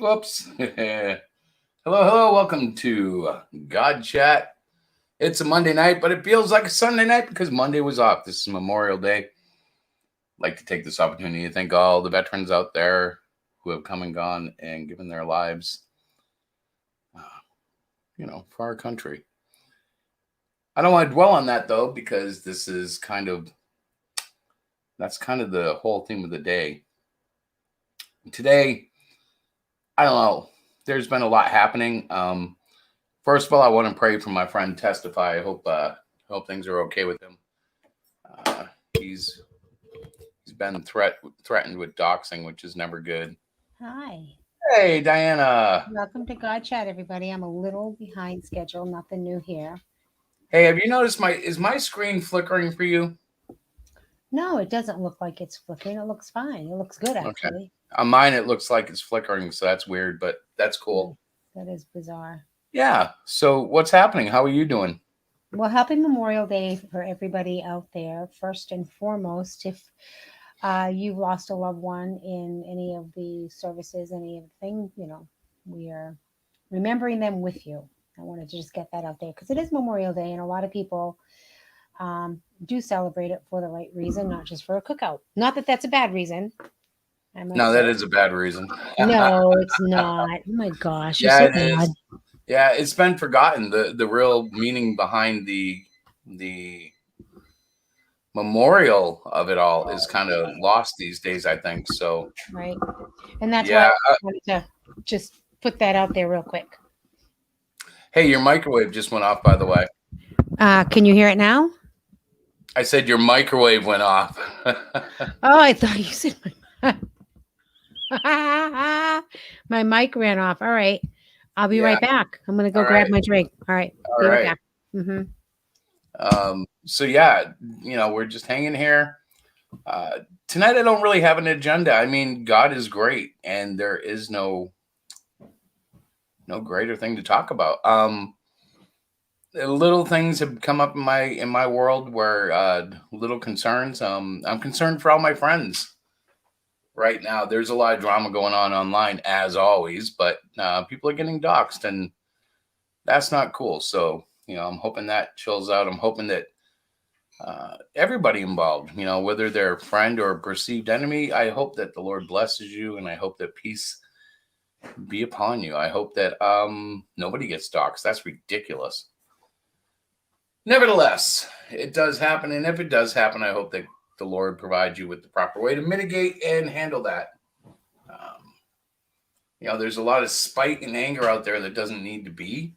Whoops. Hello, hello. Welcome to God Chat. It's a Monday night, but it feels like a Sunday night because Monday was off. This is Memorial Day. I'd like to take this opportunity to thank all the veterans out there who have come and gone and given their lives, for our country. I don't want to dwell on that though, because that's kind of the whole theme of the day. Today, I don't know. There's been a lot happening. First of all, I want to pray for my friend Testify. I hope things are okay with him. He's been threatened with doxing, which is never good. Hi. Hey, Diana. Welcome to God Chat, everybody. I'm a little behind schedule. Nothing new here. Hey, have you noticed is my screen flickering for you? No, it doesn't look like it's flickering. It looks fine. It looks good, actually. Okay. On mine, it looks like it's flickering, so that's weird, but that's cool. That is bizarre. Yeah. So what's happening? How are you doing? Well, happy Memorial Day for everybody out there. First and foremost, if you've lost a loved one in any of the services, any of the things, we are remembering them with you. I wanted to just get that out there because it is Memorial Day, and a lot of people do celebrate it for the right reason, not just for a cookout. Not that that's a bad reason. No, that is a bad reason. No, it's not. Oh my gosh. Yeah, so it is. Yeah, it's been forgotten. The real meaning behind the memorial of it all is kind of lost these days, I think. So right. And that's why I wanted to just put that out there real quick. Hey, your microwave just went off, by the way. Can you hear it now? I said your microwave went off. Oh, I thought you said my mic ran off. All right. I'll be right back. I'm going to go grab my drink. All right. All right. Back. Mm-hmm. So yeah, we're just hanging here. Tonight, I don't really have an agenda. I mean, God is great, and there is no greater thing to talk about. Little things have come up in my world where little concerns. I'm concerned for all my friends. Right now, there's a lot of drama going on online, as always, but people are getting doxxed, and that's not cool. So, I'm hoping that chills out. I'm hoping that everybody involved, whether they're a friend or a perceived enemy, I hope that the Lord blesses you, and I hope that peace be upon you. I hope that nobody gets doxxed. That's ridiculous. Nevertheless, it does happen, and if it does happen, I hope that the Lord provides you with the proper way to mitigate and handle that. There's a lot of spite and anger out there that doesn't need to be.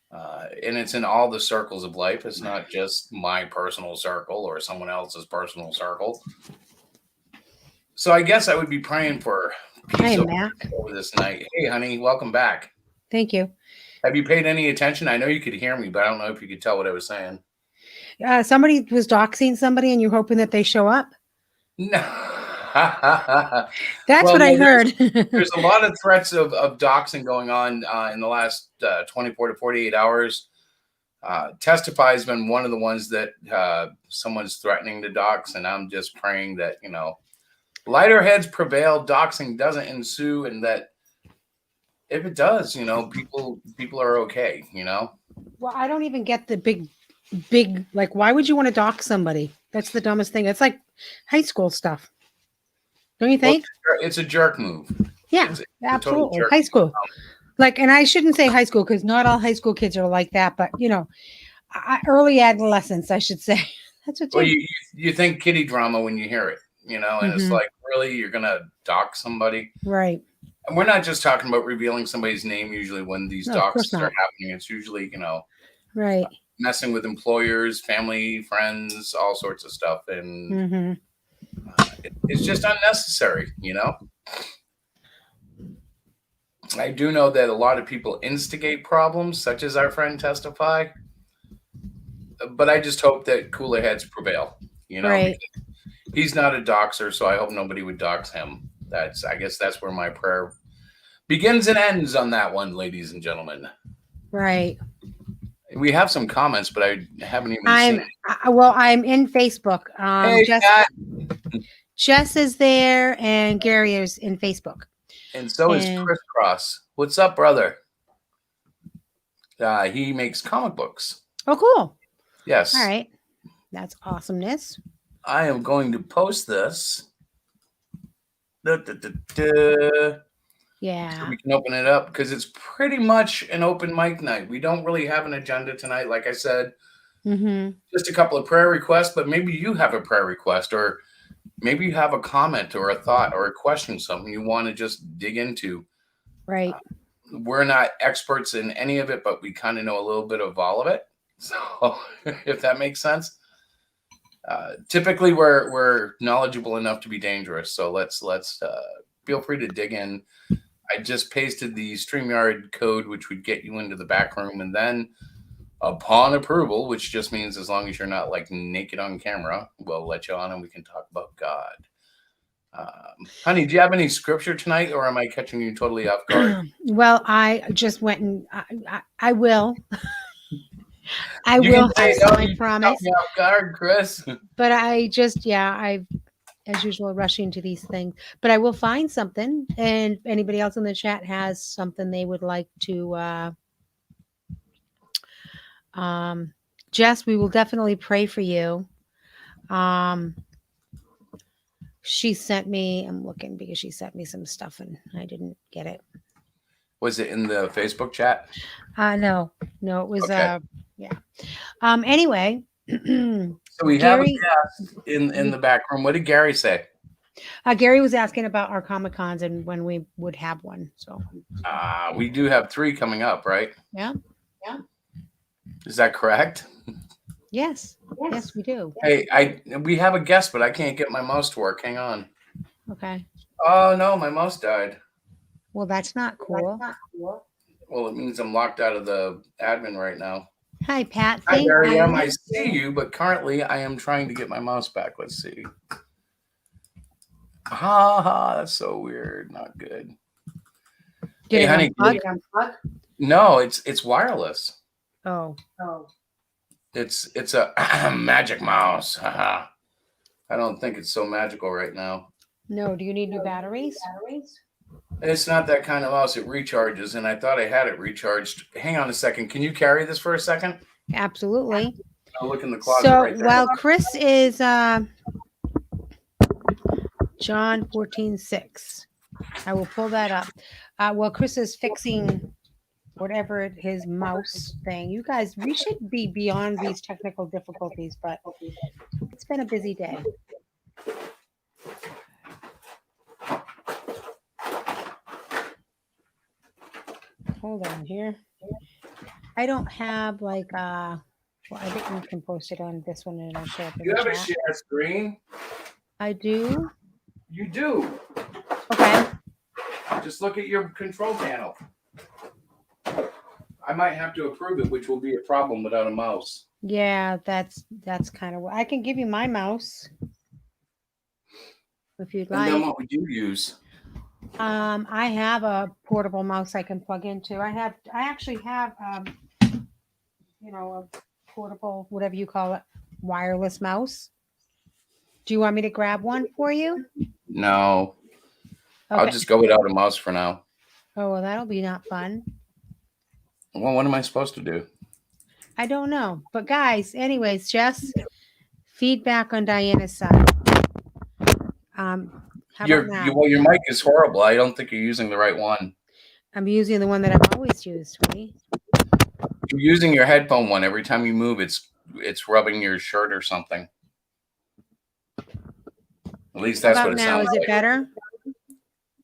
And it's in all the circles of life. It's not just my personal circle or someone else's personal circle. So I guess I would be praying for peace over this night. Hey, honey, welcome back. Thank you. Have you paid any attention? I know you could hear me, but I don't know if you could tell what I was saying. Somebody was doxing somebody, and you're hoping that they show up? No. That's what I heard. There's a lot of threats of doxing going on in the last 24 to 48 hours. Testify has been one of the ones that someone's threatening to dox, and I'm just praying that, lighter heads prevail, doxing doesn't ensue, and that if it does, people are okay, Well, I don't even get the big, like, why would you want to dox somebody? That's the dumbest thing. It's like high school stuff. Don't you think? Well, it's a jerk move. Yeah, absolutely. High school. Like, and I shouldn't say high school because not all high school kids are like that, but early adolescence, I should say. That's what. Well, you think kiddie drama when you hear it, and it's like, really, you're gonna dox somebody, right? And we're not just talking about revealing somebody's name. Usually, when these doxes are happening, it's usually right, messing with employers, family, friends, all sorts of stuff, and it's just unnecessary, I do know that a lot of people instigate problems, such as our friend Testify, but I just hope that cooler heads prevail, right. He's not a doxer, so I hope nobody would dox him. I guess that's where my prayer begins and ends on that one, ladies and gentlemen. Right. We have some comments, but I haven't even seen it. I'm in Facebook. Hey, Jess is there, and Gary is in Facebook. And so is And Crisscross. What's up, brother? He makes comic books. oh, cool. Yes. All right. That's awesomeness. I am going to post this. So Yeah. we can open it up because it's pretty much an open mic night. We don't really have an agenda tonight. Like I said, Mm-hmm. just a couple of prayer requests, but maybe you have a prayer request, or maybe you have a comment or a thought or a question, something you want to just dig into. Right. We're not experts in any of it, but we kind of know a little bit of all of it. So if that makes sense. Typically we're knowledgeable enough to be dangerous. So let's feel free to dig in. I just pasted the StreamYard code, which would get you into the back room, and then upon approval, which just means as long as you're not like naked on camera, we'll let you on and we can talk about God. Honey, do you have any scripture tonight, or am I catching you totally off guard? Well, I just went and I will. I You will can say have no. some, I You caught promise. me off guard, Chris. But I just, yeah, I've, as usual, rushing to these things. But I will find something. And if anybody else in the chat has something they would like to, Jess, we will definitely pray for you. She sent me, I'm looking because she sent me some stuff and I didn't get it. Was it in the Facebook chat? No, it was, Okay. yeah. Anyway, So we have a Gary, guest in the back room. What did Gary say? Gary was asking about our Comic Cons and when we would have one. So, We do have 3 coming up, right? yeah. Is that correct? Yes, we do. Hey, we have a guest, but I can't get my mouse to work. Hang on. Okay. Oh no, my mouse died. Well, that's not cool. Well, it means I'm locked out of the admin right now. Hi, Pat. Hi, Thank Miriam. you. I see you, but currently I am trying to get my mouse back. Let's see. That's so weird. Not good. Did Hey, it honey. unplug? No, it's wireless. Oh. It's a magic mouse. I don't think it's so magical right now. No. Do you need new batteries? It's not that kind of mouse. It recharges, and I thought I had it recharged. Hang on a second. Can you carry this for a second? Absolutely. I'll look in the closet So right there. while Chris is John 14:6, I will pull that up. While Chris is fixing whatever his mouse thing. You guys, we should be beyond these technical difficulties, but it's been a busy day. Hold on here. I don't have like well, I think we can post it on this one and it'll show up in You the have a chat. share screen? I do. You do. Okay. Just look at your control panel. I might have to approve it, which will be a problem without a mouse. Yeah, that's kind of what I can give you my mouse if you'd And like. then what would you use? I have a portable mouse I can plug into. I actually have you know, a portable, whatever you call it, wireless mouse. Do you want me to grab one for you? No. Okay. I'll just go without a mouse for now. Oh, well, that'll be not fun. Well, what am I supposed to do? I don't know. But guys, anyways, Jess, feedback on Diana's side. How about now? Your mic is horrible. I don't think you're using the right one. I'm using the one that I've always used, sweetie. You're using your headphone one. Every time you move, it's rubbing your shirt or something. At least that's How what about it now? sounds Is it like. better?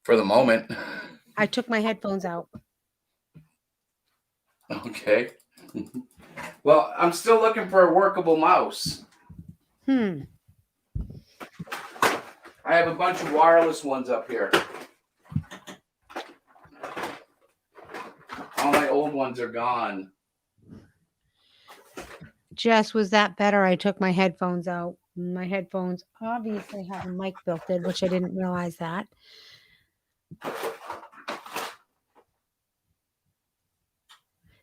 For the moment. I took my headphones out. Okay. Well, I'm still looking for a workable mouse. I have a bunch of wireless ones up here. All my old ones are gone. Jess, was that better? I took my headphones out. My headphones obviously have a mic built in, which I didn't realize that.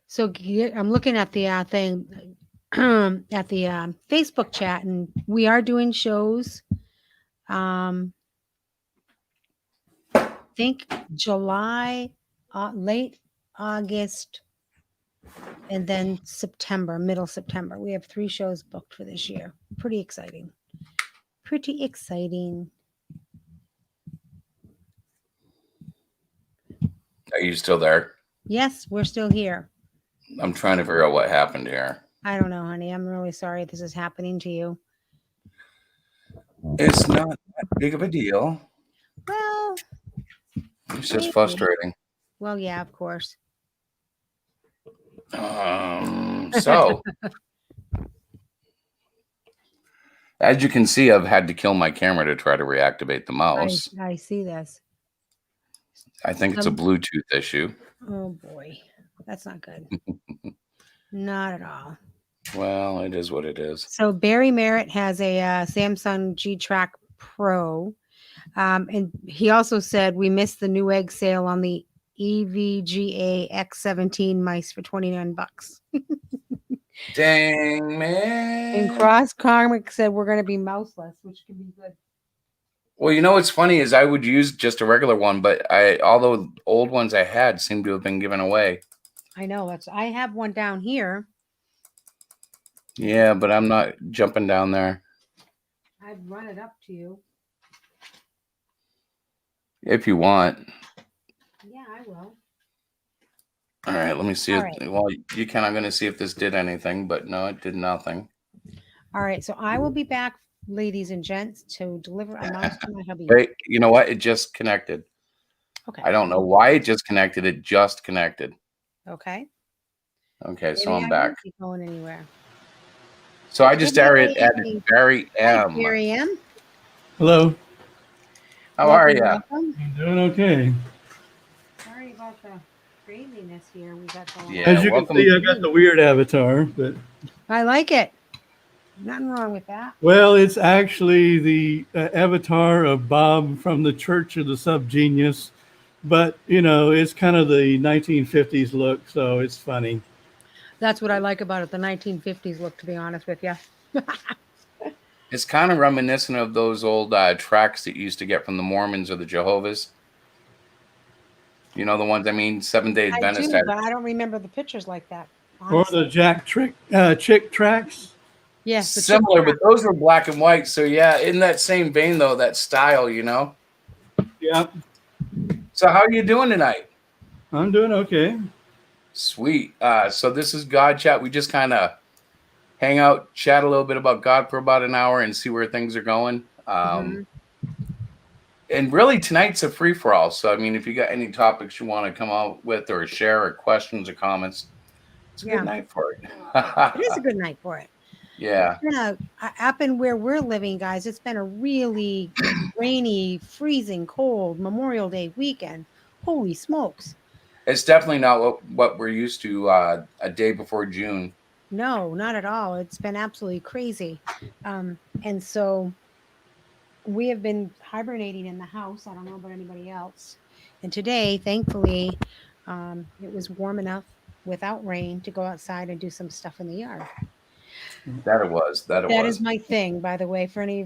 So I'm looking at the thing at the Facebook chat, and we are doing shows. think July, late August, and then September, middle September. We have 3 shows booked for this year. Pretty exciting. Pretty exciting. Are you still there? Yes, we're still here. I'm trying to figure out what happened here. I don't know, honey. I'm really sorry this is happening to you. It's not that big of a deal. Well, It's just maybe. frustrating. Well, yeah, of course. So, as you can see, I've had to kill my camera to try to reactivate the mouse. I see this. I think it's a Bluetooth issue. Oh boy, that's not good. Not at all. Well, it is what it is. So Barry Merritt has a Samsung G-Track Pro, and he also said we missed the new egg sale on the EVGA X17 mice for $29. Dang, man. And Cross Comic said we're going to be mouseless, which could be good. Well, you know what's funny is I would use just a regular one, but all the old ones I had seem to have been given away. I know. I have one down here. Yeah, but I'm not jumping down there. I'd run it up to you. If you want. Yeah, I will. All right, let me see. All right. Well, you can. I'm going to see if this did anything, but no, it did nothing. All right, so I will be back, ladies and gents, to deliver a mouse to my hubby. Wait, you know what? It just connected. Okay. I don't know why it just connected. It just connected. Okay. Okay, so Maybe I'm I back. won't be going anywhere. So I just added Barry Hi, M. Barry M. Hello. How are you? Welcome. I'm doing okay. Sorry about the craziness here we got going Yeah, on. As you welcome. can see, I got the weird avatar, but I like it. Nothing wrong with that. well, it's actually the avatar of Bob from the Church of the Subgenius, but you know, it's kind of the 1950s look, so it's funny. That's what I like about it, the 1950s look, to be honest with you. It's kind of reminiscent of those old tracks that you used to get from the Mormons or the Jehovah's. You know the ones I mean, Seventh-day I Adventist. do, but I don't remember the pictures like that. Or Honestly. the Chick tracks. Yes, the Similar, Chick but those were black and white. So yeah, in that same vein though, that style, you know. Yep, So how are you doing tonight? I'm doing okay. Sweet. So this is God Chat. We just kind of hang out, chat a little bit about God for about an hour, and see where things are going. And really, tonight's a free for all. So I mean, if you got any topics you want to come out with, or share, or questions or comments, it's a good night for it. It is a good night for it. Yeah. Up in where we're living, guys, it's been a really rainy, freezing cold Memorial Day weekend. Holy smokes. It's definitely not what we're used to a day before June. No, not at all. It's been absolutely crazy. And so we have been hibernating in the house. I don't know about anybody else. And today, thankfully, it was warm enough without rain to go outside and do some stuff in the yard. That it was. That is my thing, by the way, for any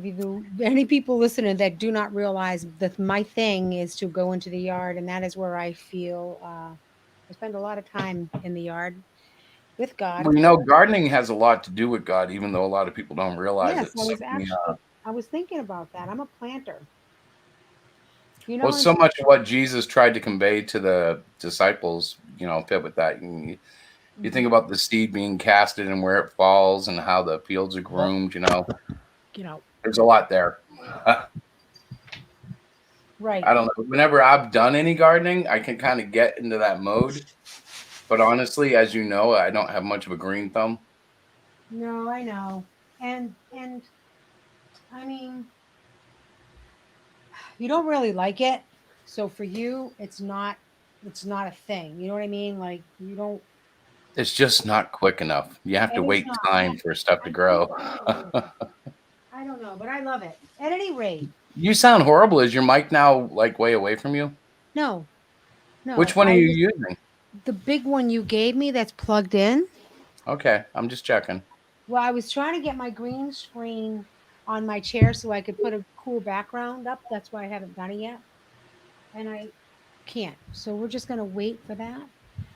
people listening that do not realize that my thing is to go into the yard, and that is where I feel I spend a lot of time in the yard with God. Well, you know, gardening has a lot to do with God, even though a lot of people don't realize it. I was thinking about that. I'm a planter. You know, Well, so much of what Jesus tried to convey to the disciples, you know, fit with that. You think about the seed being casted and where it falls and how the fields are groomed, you know, there's a lot there. Right. I don't know. Whenever I've done any gardening, I can kind of get into that mode. But honestly, as you know, I don't have much of a green thumb. No, I know. And I mean, you don't really like it. So for you, it's not a thing. You know what I mean? Like you don't. It's just not quick enough. You have to wait time for stuff to grow. I don't know, but I love it. At any rate. You sound horrible. Is your mic now like way away from you? No. Which one are you using? The big one you gave me that's plugged in. Okay, I'm just checking. Well, I was trying to get my green screen on my chair so I could put a cool background up. That's why I haven't done it yet. And can't. So we're just gonna wait for that.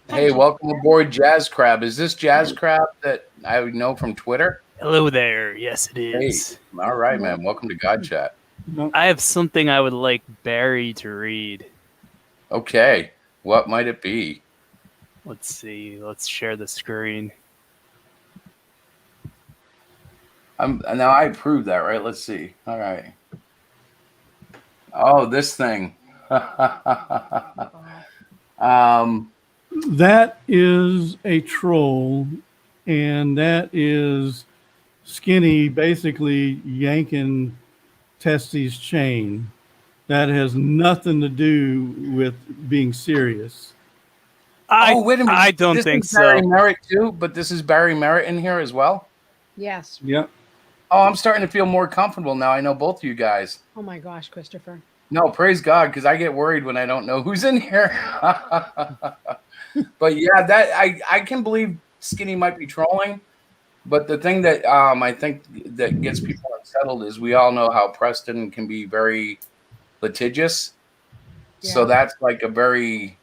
Hi, Hey, Jazz. welcome aboard, Jazz Crab. Is this Jazz Crab that I would know from Twitter? Hello there. Yes, it Hey, is. all right, man. Welcome to God Chat. No, I have something I would like Barry to read. Okay, what might it be? Let's see. Let's share the screen. Now I approved that, right? Let's see. All right. Oh, this thing. that is a troll, and that is Skinny basically yanking Testy's chain. That has nothing to do with being serious. Oh, wait a minute. I don't This think is Barry so. Merritt too, but this is Barry Merritt in here as well. Yes. Yep. Oh, I'm starting to feel more comfortable now. I know both of you guys. Oh my gosh, Christopher. No, praise God, because I get worried when I don't know who's in here. But yeah, that I can believe Skinny might be trolling. But the thing that I think that gets people unsettled is we all know how Preston can be very litigious. So Yeah. that's like a very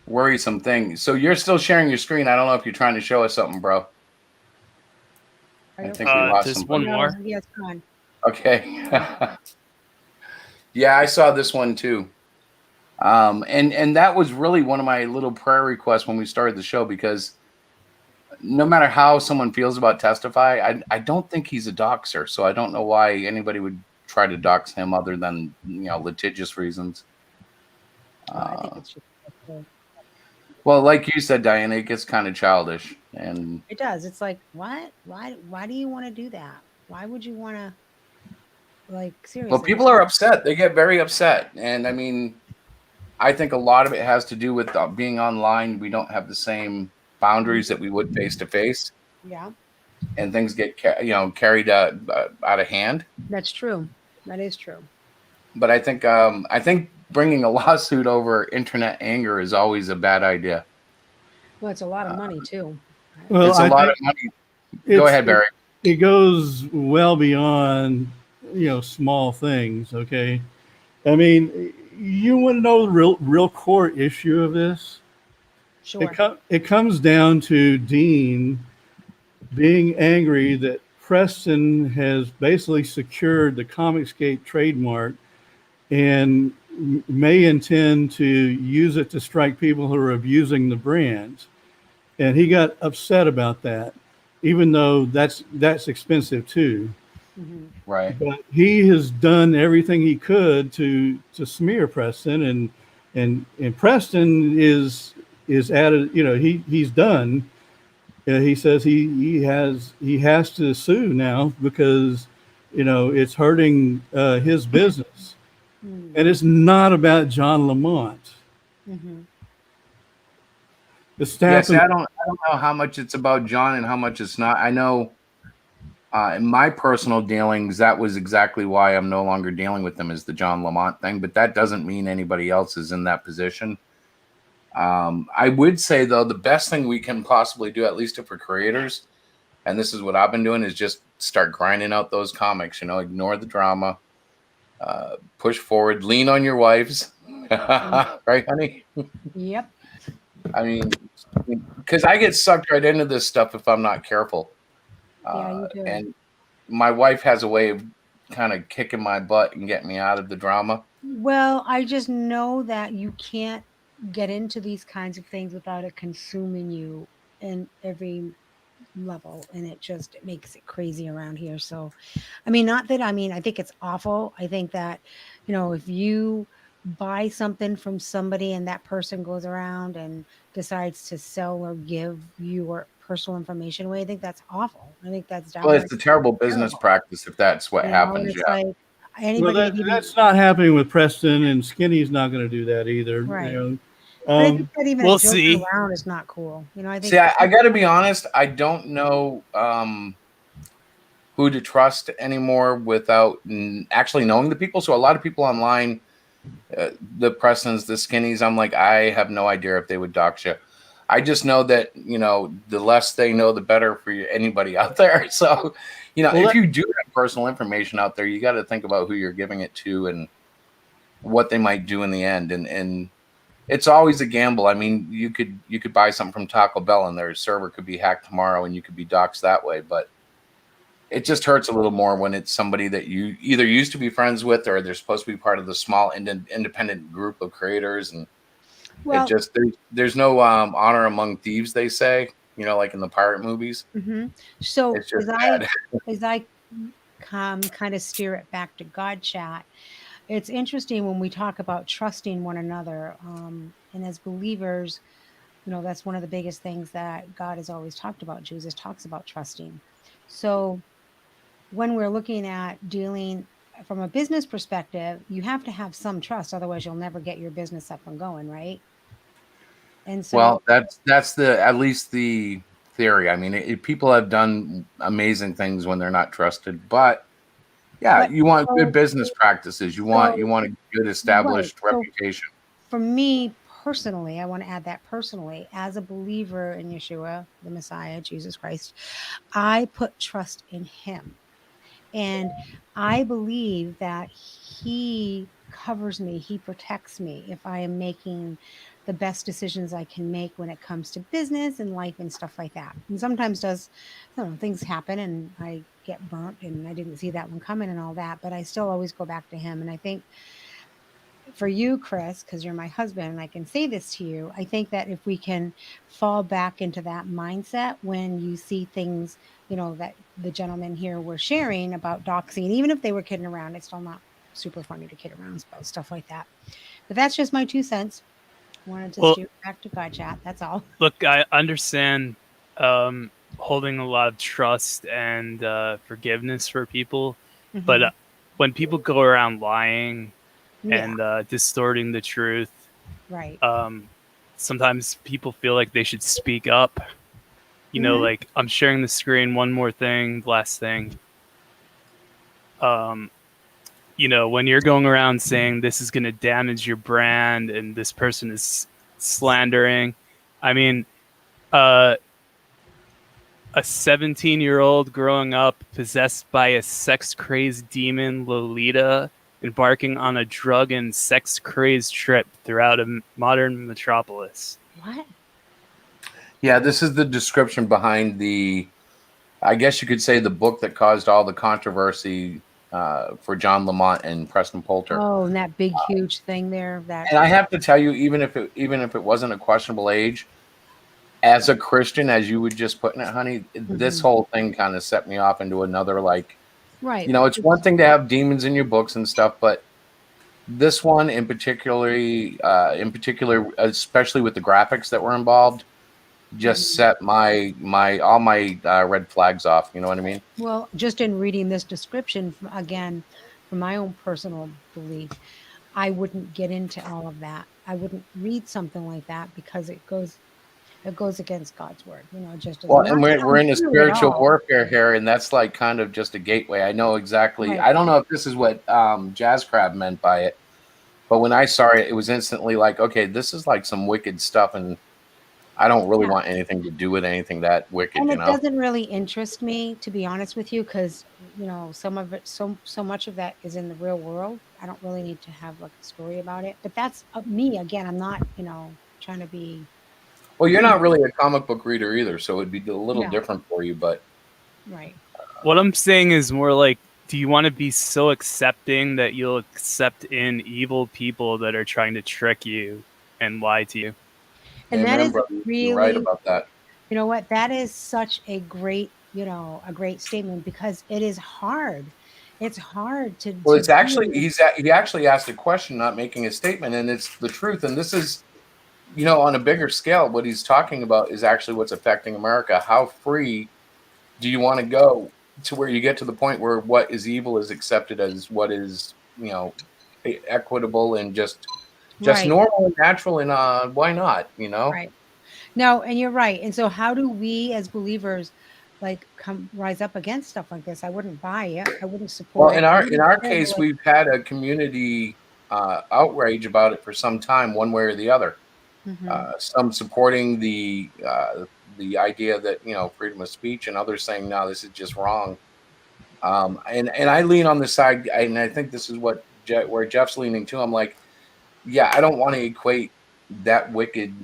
worrisome thing. So you're still sharing your screen. I don't know if you're trying to show us something, bro. I think we lost Just somebody. one more. Yeah, it's fine. Okay. Yeah, I saw this one too. And that was really one of my little prayer requests when we started the show, because no matter how someone feels about Testify, I don't think he's a doxer. So I don't know why anybody would try to dox him other than, litigious reasons. I think it's just Well, like you said, Diana, it gets kind of childish. And it does. It's like, what? Why do you want to do that? Why would you want to, like, seriously? well, people are upset. They get very upset. And I mean, I think a lot of it has to do with being online. We don't have the same boundaries that we would face to face, Yeah, and things get carried out of hand. that's true. That is true. But I think bringing a lawsuit over internet anger is always a bad idea. Well, it's a lot of money too. Well, It's a I lot think of money. Go it's- ahead, Barry. It goes well beyond, small things. Okay. I mean, you want to know the real core issue of this? Sure. It comes down to Dean being angry that Preston has basically secured the Comicsgate trademark and may intend to use it to strike people who are abusing the brand. And he got upset about that, even though that's expensive too. Mhm. Right. But he has done everything he could to smear Preston, and Preston is at it. He's done. He says he has to sue now because it's hurting his business, Mm. and it's not about John Lamont. Mhm. The Yeah, staff. see, I don't know how much it's about John and how much it's not. I know in my personal dealings, that was exactly why I'm no longer dealing with them, is the John Lamont thing. But that doesn't mean anybody else is in that position. I would say, though, the best thing we can possibly do, at least for creators, and this is what I've been doing, is just start grinding out those comics. Ignore the drama, push forward, lean on your wives, right, honey? Yep. I mean, because I get sucked right into this stuff if I'm not careful. Yeah, you do. And my wife has a way of kind of kicking my butt and getting me out of the drama. Well, I just know that you can't get into these kinds of things without it consuming you in every level, and it makes it crazy around here. So, I mean, not that I think it's awful. I think that, if you buy something from somebody and that person goes around and decides to sell or give your personal information away, I think that's awful. I think that's Well, it's a terrible business terrible. practice if that's what and happens. it's Yeah. like Well, anybody that even that's not happening with Preston, and Skinny's not going to do that either. Right. But I think that even we'll joking see. around is not cool. I think See, I got to be honest. I don't know who to trust anymore without actually knowing the people. So a lot of people online, the Prestons, the Skinnies, I'm like, I have no idea if they would dox you. I just know that, the less they know, the better for anybody out there. So, if you do have personal information out there, you got to think about who you're giving it to. And what they might do in the end, and it's always a gamble. I mean, you could buy something from Taco Bell and their server could be hacked tomorrow, and you could be doxxed that way. But it just hurts a little more when it's somebody that you either used to be friends with, or they're supposed to be part of the small independent group of creators, and Well, it just there's no honor among thieves, they say. You know, like in the pirate movies. so It's just as bad. I kind of steer it back to God chat, it's interesting when we talk about trusting one another. And as believers, that's one of the biggest things that God has always talked about. Jesus talks about trusting. So when we're looking at dealing from a business perspective, you have to have some trust, otherwise you'll never get your business up and going, right? And so, Well, that's the at least the theory. I mean, people have done amazing things when they're not trusted, but yeah, but you want good so, business practices. You want a good right. established So reputation. for me personally, I want to add that personally, as a believer in Yeshua, the Messiah, Jesus Christ, I put trust in him. And I believe that he covers me, he protects me if I am making the best decisions I can make when it comes to business and life and stuff like that. And sometimes things happen and I get burnt and I didn't see that one coming and all that, but I still always go back to him. And I think for you, Chris, because you're my husband and I can say this to you, I think that if we can fall back into that mindset when you see things, that the gentleman here were sharing about doxing, even if they were kidding around, it's still not super funny to kid around about stuff like that. But that's just my 2 cents. Wanted to Well, steer back to God chat. That's all. look, I understand holding a lot of trust and forgiveness for people, but Mhm. when people go around lying Yeah, and distorting the truth, right. um, sometimes people feel like they should speak up. Mhm. Like I'm sharing the screen. One more thing, last thing. Um, when you're going around saying this is going to damage your brand and this person is slandering, I mean, uh, a 17-year-old growing up possessed by a sex-crazed demon, Lolita, embarking on a drug and sex-crazed trip throughout a modern metropolis. What? Yeah, this is the description behind I guess you could say, the book that caused all the controversy for John Lamont and Preston Poulter. Oh, and that big, huge thing there. That. And I have to tell you, even if it wasn't a questionable age, as a Christian, as you would just put in it, honey, this Mhm. whole thing kind of set me off into another, like, Right. it's one thing to have demons in your books and stuff, but this one in particular, especially with the graphics that were involved, just set my all my red flags off. You know what I mean? Well, just in reading this description, again, from my own personal belief, I wouldn't get into all of that. I wouldn't read something like that because it goes against God's word. It just doesn't. Well, Not and that we're I'm in a true at spiritual all. warfare here, and that's like kind of just a gateway. I know exactly. Right. I don't know if this is what Jazz Crab meant by it, but when I saw it, it was instantly like, okay, this is like some wicked stuff, and I don't really Yeah. want anything to do with anything that wicked. And You it know? doesn't really interest me, to be honest with you, because some of it, so much of that is in the real world. I don't really need to have like a story about it. But that's me again. I'm not, trying to be. Well, you're not really a comic book reader either, so it'd be a little No, different for you. But right. What I'm saying is more like, do you want to be so accepting that you'll accept in evil people that are trying to trick you and lie to you? And that amen, is brother. You're right really, about that. you know what? That is such a great statement because it is hard. It's hard to Well, to it's actually do. he actually asked a question, not making a statement, and it's the truth. And this is, on a bigger scale, what he's talking about is actually what's affecting America. How free do you want to go to where you get to the point where what is evil is accepted as what is, equitable and just Right, normal and natural, and why not? right. No, and you're right. And so how do we as believers like come rise up against stuff like this? I wouldn't buy it. I wouldn't Well, support it. I in wouldn't our care case, we've had a community outrage about it for some time, one way or the other. Mhm. Some supporting the idea that freedom of speech, and others saying no, this is just wrong. And I lean on the side, and I think this is what where Jeff's leaning to. I'm like, yeah, I don't want to equate that wicked,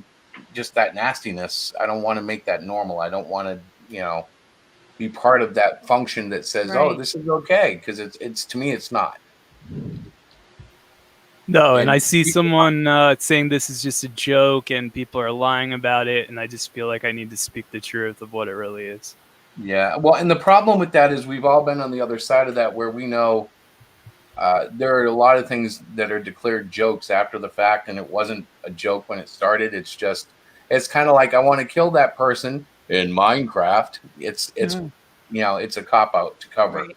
just that nastiness. I don't want to make that normal. I don't want to, be part of that function that says, "Oh, Right. this is okay," because it's to me, it's not. No, and I And see people- someone saying this is just a joke and people are lying about it, and I just feel like I need to speak the truth of what it really is. Yeah, well, and the problem with that is we've all been on the other side of that, where we know there are a lot of things that are declared jokes after the fact, and it wasn't a joke when it started. It's kind of like, I want to kill that person in Minecraft. It's Mhm. it's a cop out to cover Right.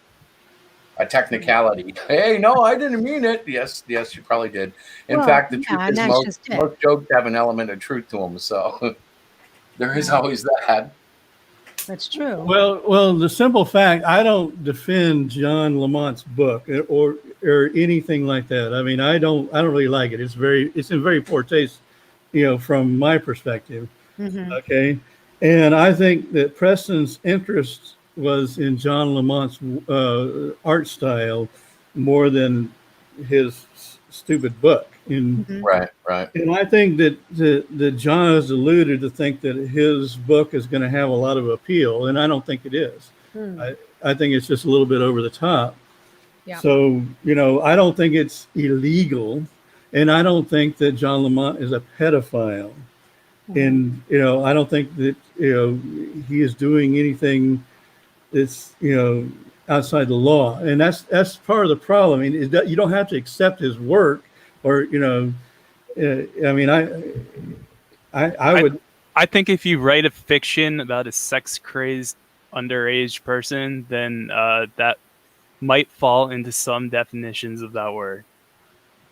a technicality. Hey, no, I didn't mean it. Yes, you probably did. In Well, fact, the yeah, truth and is that's most just it. most jokes have an element of truth to them. So there is Yeah. always that. That's true. Well, the simple fact, I don't defend John Lamont's book or anything like that. I mean, I don't really like it. It's in very poor taste, from my perspective. Mhm. Okay. And I think that Preston's interest was in John Lamont's art style more than his stupid book. Mhm. Right. And I think that John has alluded to think that his book is going to have a lot of appeal, and I don't think it is. Hmm. I think it's just a little bit over the top. Yeah. So, I don't think it's illegal, and I don't think that John Lamont is a pedophile. Mhm. And, I don't think that, he is doing anything that's, outside the law. And that's part of the problem. I mean, is that you don't have to accept his work or, I mean, I would, I think if you write a fiction about a sex crazed underage person, then that might fall into some definitions of that word.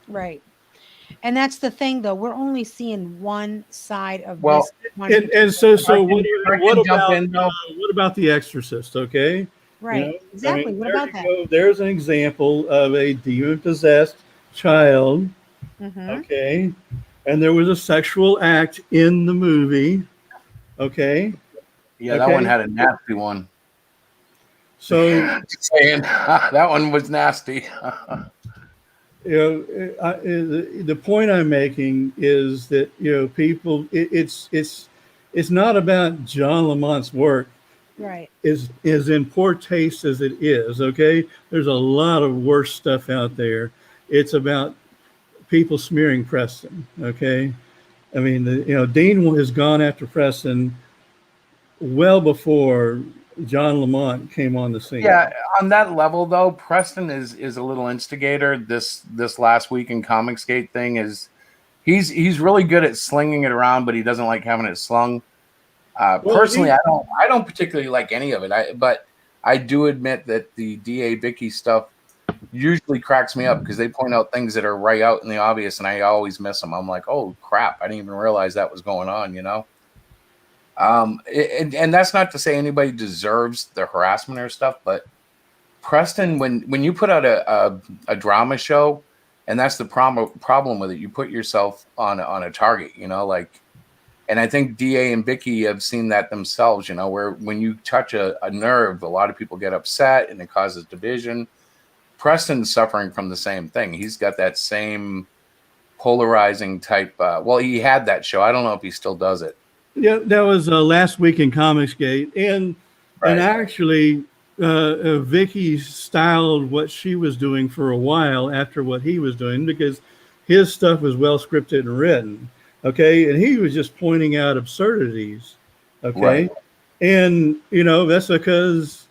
Right. And that's the thing, though. We're only seeing one side of Well, this. One and so what, I what can jump about, in, though. what about The Exorcist? Okay. right. I Exactly. mean, What there about you that? go. There's an example of a demon-possessed child. Mhm. Okay. And there was a sexual act in the movie. Okay. Yeah, that one Okay. had a nasty one. So, Just saying, that one was nasty. the point I'm making is that, people, it's not about John Lamont's work Right. is in poor taste as it is. Okay. There's a lot of worse stuff out there. It's about people smearing Preston. Okay. I mean, Dean has gone after Preston well before John Lamont came on the scene. Yeah, on that level though, Preston is a little instigator. This last week in Comicsgate thing is he's really good at slinging it around, but he doesn't like having it slung. Well, Personally, I don't particularly like any of it. But I do admit that the DA Vicky stuff usually cracks me up because they point out things that are right out in the obvious, and I always miss them. I'm like, oh crap, I didn't even realize that was going on. And that's not to say anybody deserves the harassment or stuff, but Preston, when you put out a drama show, and that's the problem with it, you put yourself on a target, and I think DA and Vicky have seen that themselves, where when you touch a nerve, a lot of people get upset and it causes division. Preston's suffering from the same thing. He's got that same polarizing type. Well, he had that show. I don't know if he still does it. Yeah, that was last week in Comicsgate, and Right. actually, Vicky styled what she was doing for a while after what he was doing because his stuff was well scripted and written. Okay, and he was just pointing out absurdities. Okay, Right. and that's because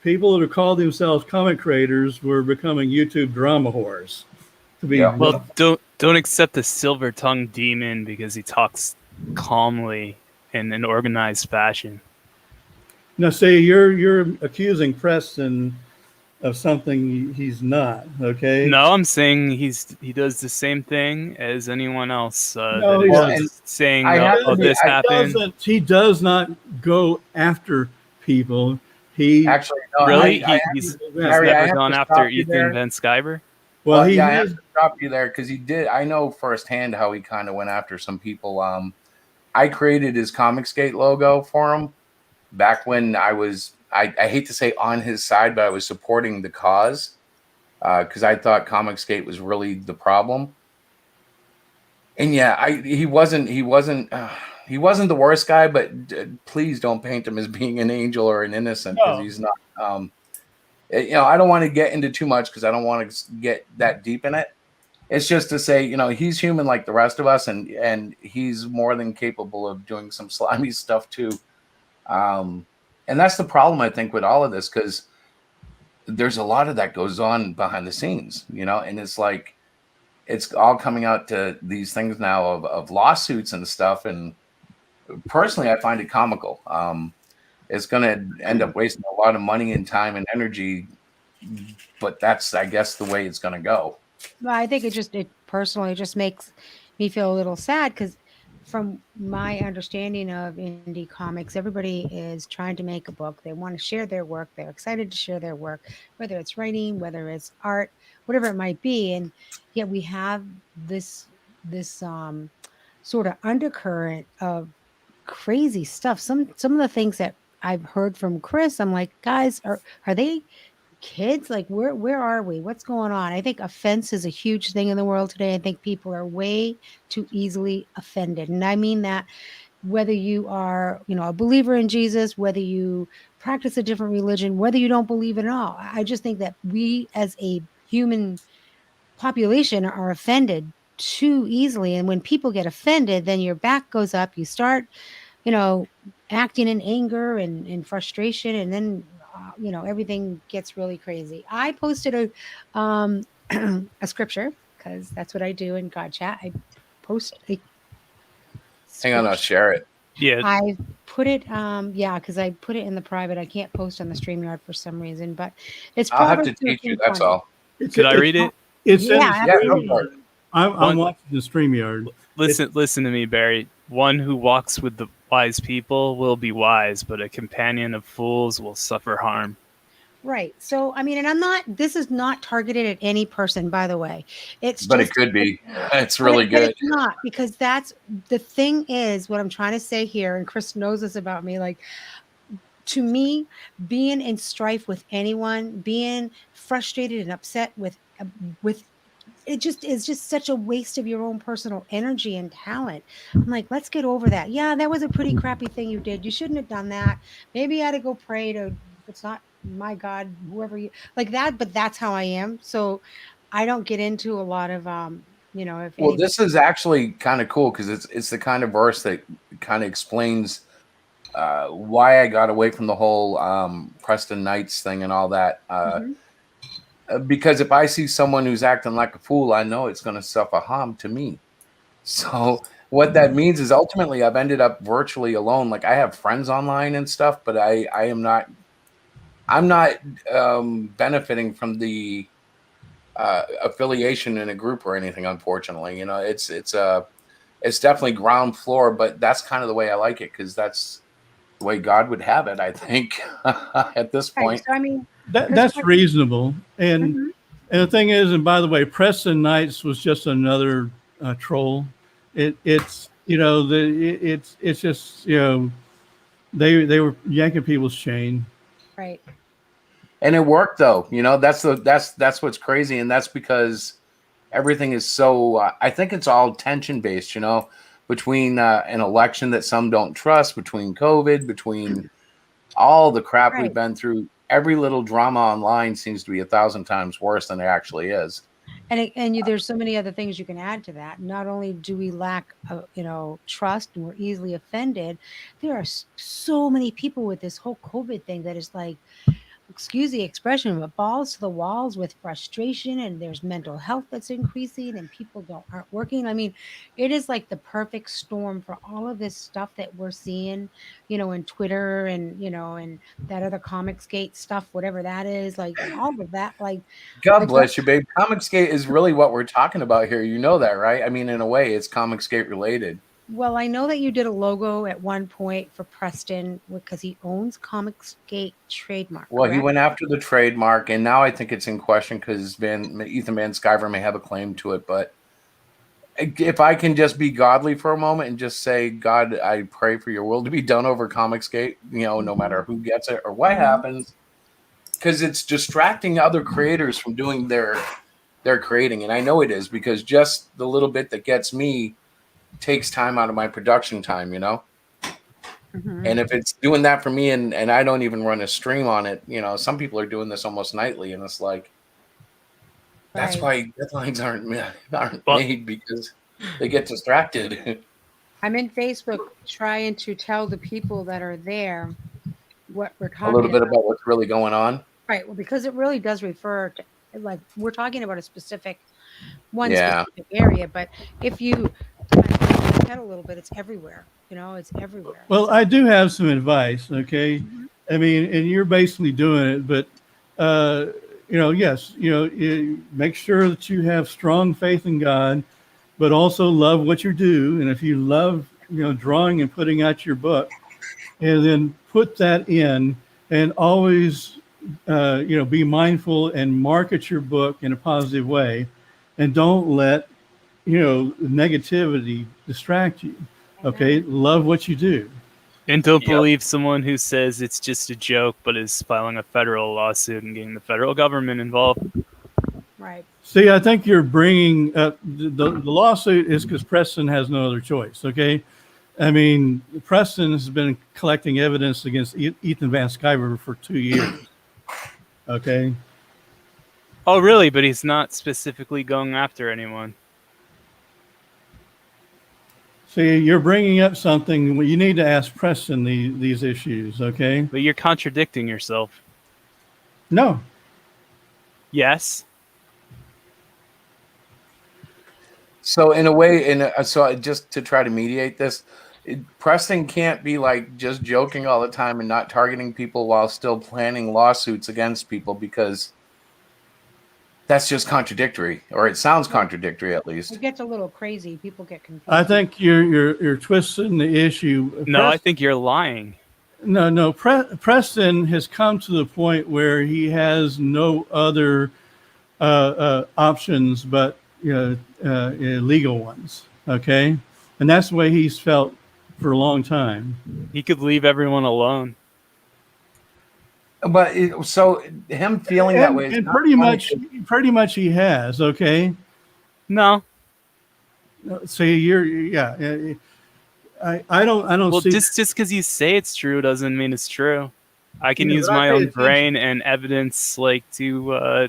people that are called themselves comic creators were becoming YouTube drama whores. To be Yeah. Well, don't accept the silver tongued demon because he talks calmly in an organized fashion. now, say you're accusing Preston of something he's not. Okay. No, I'm saying he does the same thing as anyone else. No, that he is doesn't. just saying, I have "Oh, to be- this I happened." He does not go after people. He Actually, no, Really, he's he's Harry, I never have gone to after stop you Ethan there. Van Sciver. well, he yeah, I have has to stop you there because he did. I know firsthand how he kind of went after some people. I created his Comicsgate logo for him back when I was. I hate to say on his side, but I was supporting the cause. because I thought Comicsgate was really the problem. And yeah, he wasn't the worst guy, but please don't paint him as being an angel or an innocent, because No. he's not. I don't want to get into too much because I don't want to get that deep in it. It's just to say, he's human like the rest of us, and he's more than capable of doing some slimy stuff too. And that's the problem, I think, with all of this, because there's a lot of that goes on behind the scenes, and it's like it's all coming out to these things now of lawsuits and stuff. And personally, I find it comical. It's going to end up wasting a lot of money and time and energy, but that's, I guess, the way it's going to go. Well, I think it personally just makes me feel a little sad, because from my understanding of indie comics, everybody is trying to make a book. They want to share their work. They're excited to share their work, whether it's writing, whether it's art, whatever it might be. And yet we have this sort of undercurrent of crazy stuff. Some of the things that I've heard from Chris, I'm like, guys, are they kids? Like, where are we? What's going on? I think offense is a huge thing in the world today. I think people are way too easily offended. And I mean that whether you are, a believer in Jesus, whether you practice a different religion, whether you don't believe it at all. I just think that we as a human population are offended too easily. And when people get offended, then your back goes up. You start, acting in anger and frustration, and then everything gets really crazy. I posted a a scripture, because that's what I do in God Chat. I post a Hang on, I'll share it. Yeah, I put it because I put it in the private. I can't post on the StreamYard for some reason, but it's I'll have to Proverbs teach you. 13:20. That's all. could I read it? It's in Yeah, the Yeah, go StreamYard. for it. I'm One- watching the StreamYard. Listen to me, Barry. One who walks with the wise people will be wise, but a companion of fools will suffer harm. Right. So, I mean, and this is not targeted at any person, by the way. It's But just, it could be. It's but really it- but good. It's not, because that's the thing is what I'm trying to say here. And Chris knows this about me. Like, to me, being in strife with anyone, being frustrated and upset with it just is just such a waste of your own personal energy and talent. I'm like, let's get over that. Yeah, that was a pretty crappy thing you did. You shouldn't have done that. Maybe you had to go pray to, if it's not my God, whoever you like that, but that's how I am. So I don't get into a lot of if Well, anybody, this is actually kind of cool, because it's the kind of verse that kind of explains why I got away from the whole Preston Knights thing and all that. Mhm. Because if I see someone who's acting like a fool, I know it's going to suffer harm to me. So what that means is ultimately I've ended up virtually alone. Like, I have friends online and stuff, but I'm not benefiting from the affiliation in a group or anything. Unfortunately, it's definitely ground floor, but that's kind of the way I like it, because that's the way God would have it, I think, at this right. point. So I mean, That's reasonable. And mhm. and the thing is, and by the way, Preston Knights was just another troll. It's it's just they were yanking people's chain. Right. And it worked, though. That's what's crazy, and that's because everything is so. I think it's all tension based. Between an election that some don't trust, between COVID, between all the crap Right. we've been through. Every little drama online seems to be 1,000 times worse than it actually is. And there's so many other things you can add to that. Not only do we lack, trust, and we're easily offended, there are so many people with this whole COVID thing that is like, excuse the expression, but balls to the walls with frustration, and there's mental health that's increasing, and people aren't working. I mean, it is like the perfect storm for all of this stuff that we're seeing, in Twitter, and that other Comicsgate stuff, whatever that is, like all of that, God like bless you, babe. Comicsgate is really what we're talking about here. You know that, right? I mean, in a way, it's Comicsgate related. Well, I know that you did a logo at one point for Preston because he owns Comicsgate trademark. Well, he correct? went after the trademark, and now I think it's in question because Ethan Van Sciver may have a claim to it. But if I can just be godly for a moment and just say, God, I pray for your will to be done over Comicsgate, no matter who gets it or what Mhm. happens. because it's distracting other creators from doing their creating, and I know it is, because just the little bit that gets me takes time out of my production time, you know. Mhm. And if it's doing that for me, and I don't even run a stream on it, you know, some people are doing this almost nightly, and it's like, that's Right. why deadlines aren't Well, made, because they get distracted. I'm in Facebook trying to tell the people that are there what we're A little talking bit about. about what's really going on. Right. Well, because it really does refer to, like, we're talking about a specific one Yeah. specific area, but if you turn your head a little bit, it's everywhere. You know, it's everywhere. Well, So, I do have some advice. Okay, mhm. I mean, and you're basically doing it, but uh, yes, you make sure that you have strong faith in God, but also love what you do. And if you love, drawing and putting out your book, and then put that in, and always, be mindful and market your book in a positive way, and don't let negativity distract you. Okay, Amen. love what you do. and don't Yep. believe someone who says it's just a joke, but is filing a federal lawsuit and getting the federal government involved. Right. See, I think you're bringing up the lawsuit is because Preston has no other choice. Okay, I mean, Preston has been collecting evidence against Ethan Van Sciver for 2 years. Okay, Oh, really? But he's not specifically going after anyone. see, you're bringing up something you need to ask Preston these issues. Okay, But you're contradicting yourself. no, Yes. So in a way, so just to try to mediate this, Preston can't be like just joking all the time and not targeting people while still planning lawsuits against people, because that's just contradictory, or it sounds contradictory at least. It gets a little crazy. People get confused. I think you're twisting the issue. No, I think you're lying. No. Preston has come to the point where he has no other options but legal ones. Okay, and that's the way he's felt for a long time. He could leave everyone alone. But so him feeling that way is And not pretty funny. much he has. Okay, No. see, I don't Well, see. just because you say it's true doesn't mean it's true. I can Yeah, use but I my pay own attention. brain and evidence, like, to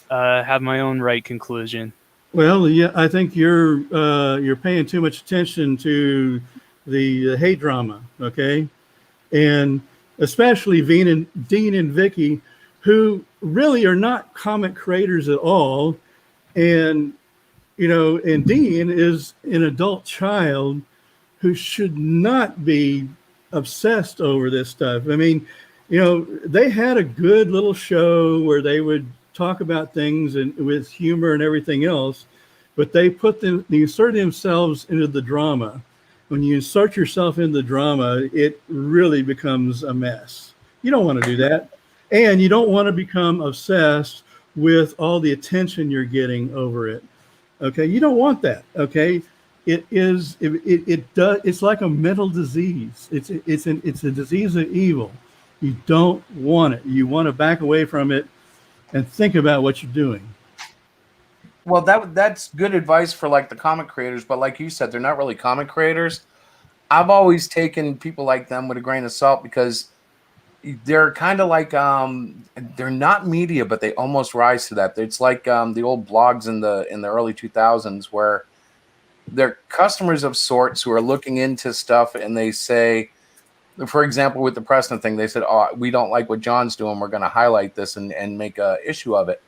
have my own right conclusion. Well, yeah, I think you're paying too much attention to the hate drama. Okay, and especially Dean and Vicky, who really are not comic creators at all. And, and Dean is an adult child who should not be obsessed over this stuff. I mean, they had a good little show where they would talk about things and with humor and everything else, but they insert themselves into the drama. When you insert yourself in the drama, it really becomes a mess. You don't want to do that. And you don't want to become obsessed with all the attention you're getting over it. Okay. You don't want that. Okay. It's like a mental disease. It's a disease of evil. You don't want it. You want to back away from it and think about what you're doing. Well, that's good advice for like the comic creators, but like you said, they're not really comic creators. I've always taken people like them with a grain of salt, because they're kind of like they're not media, but they almost rise to that. It's like the old blogs in the early 2000s, where they're customers of sorts who are looking into stuff, and they say, for example, with the Preston thing, they said, "Oh, we don't like what John's doing. We're going to highlight this and make a issue of it."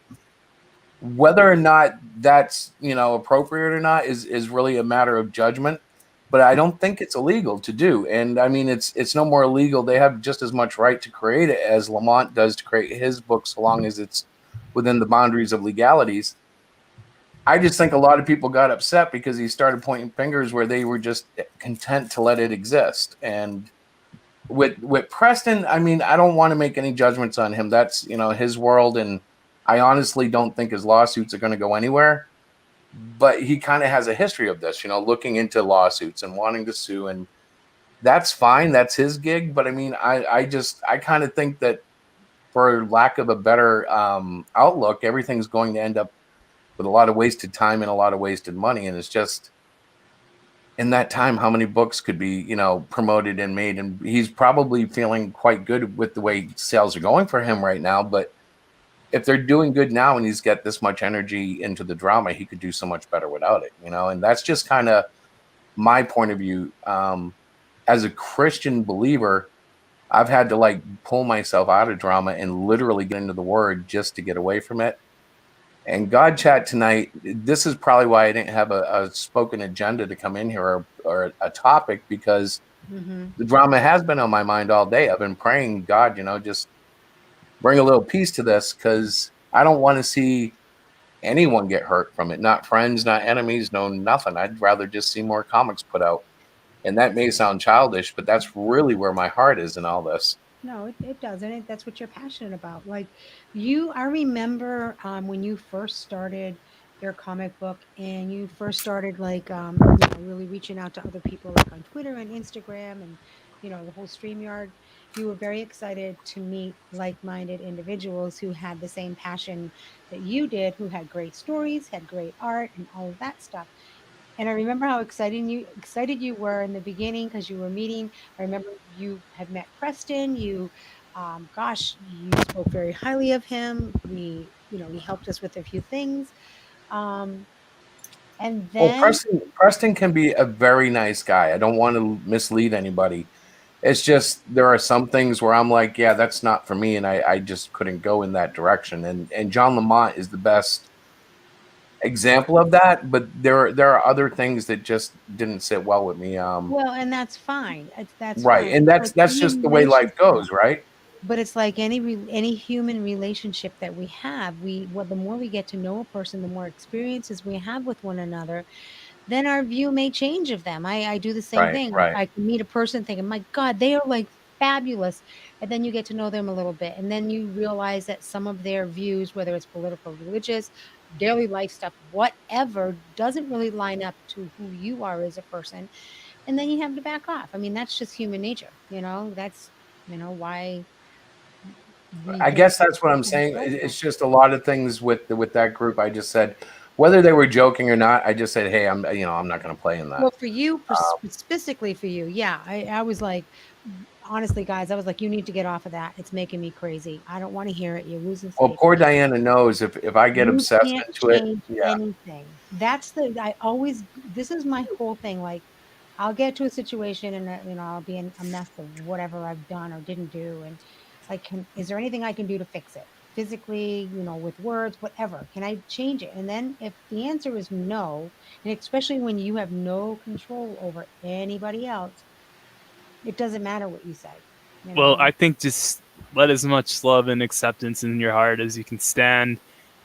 Whether or not that's appropriate or not is really a matter of judgment, but I don't think it's illegal to do. And I mean, it's no more illegal. They have just as much right to create it as Lamont does to create his book, so long as it's within the boundaries of legalities. I just think a lot of people got upset because he started pointing fingers where they were just content to let it exist. And with Preston, I mean, I don't want to make any judgments on him. That's his world, and I honestly don't think his lawsuits are going to go anywhere. But he kind of has a history of this, looking into lawsuits and wanting to sue, and that's fine. That's his gig. But I mean, I kind of think that for lack of a better outlook, everything's going to end up with a lot of wasted time and a lot of wasted money. And it's just, in that time, how many books could be, promoted and made? And he's probably feeling quite good with the way sales are going for him right now. But if they're doing good now and he's got this much energy into the drama, he could do so much better without it, And that's just kind of my point of view. As a Christian believer, I've had to like pull myself out of drama and literally get into the word just to get away from it. And God Chat tonight, this is probably why I didn't have a spoken agenda to come in here or a topic, because the drama has been on my mind all day. I've been praying, God, just bring a little peace to this, because I don't want to see anyone get hurt from it. Not friends, not enemies, no nothing. I'd rather just see more comics put out. And that may sound childish, but that's really where my heart is in all this. No, it doesn't. That's what you're passionate about. Like I remember when you first started your comic book and you first started like, really reaching out to other people like on Twitter and Instagram and, the whole StreamYard. You were very excited to meet like-minded individuals who had the same passion that you did, who had great stories, had great art and all of that stuff. And I remember how excited you were in the beginning because you were meeting. I remember you had met Preston. You spoke very highly of him. He helped us with a few things. And Well, then Preston can be a very nice guy. I don't want to mislead anybody. It's just there are some things where I'm like, yeah, that's not for me, and I just couldn't go in that direction. And John Lamont is the best example of that, but there are other things that just didn't sit well with me. well, and that's fine. That's Right, fine. and Like that's any just the way life relationship, goes, right? but it's like any human relationship that we have. The more we get to know a person, the more experiences we have with one another, then our view may change of them. I do the same Right, thing. right. I can meet a person thinking, my God, they are like fabulous. And then you get to know them a little bit. And then you realize that some of their views, whether it's political, religious, daily life stuff, whatever, doesn't really line up to who you are as a person. And then you have to back off. I mean, that's just human nature. That's, why we I go guess through that's what I'm what we saying. go through. It's just a lot of things with that group. I just said, whether they were joking or not, I just said, hey, I'm not going to play in that. Well, for you, specifically for you, yeah, I was like, honestly, guys, I was like, you need to get off of that. It's making me crazy. I don't want to hear it. You're losing Well, sleep. poor Diana knows if I get You obsessed can't into it, change yeah. anything. This is my whole thing. Like, I'll get to a situation and, I'll be in a mess of whatever I've done or didn't do. And like, is there anything I can do to fix it? Physically, with words, whatever. Can I change it? And then if the answer is no, and especially when you have no control over anybody else, it doesn't matter what you say. Well, I think just let as much love and acceptance in your heart as you can stand,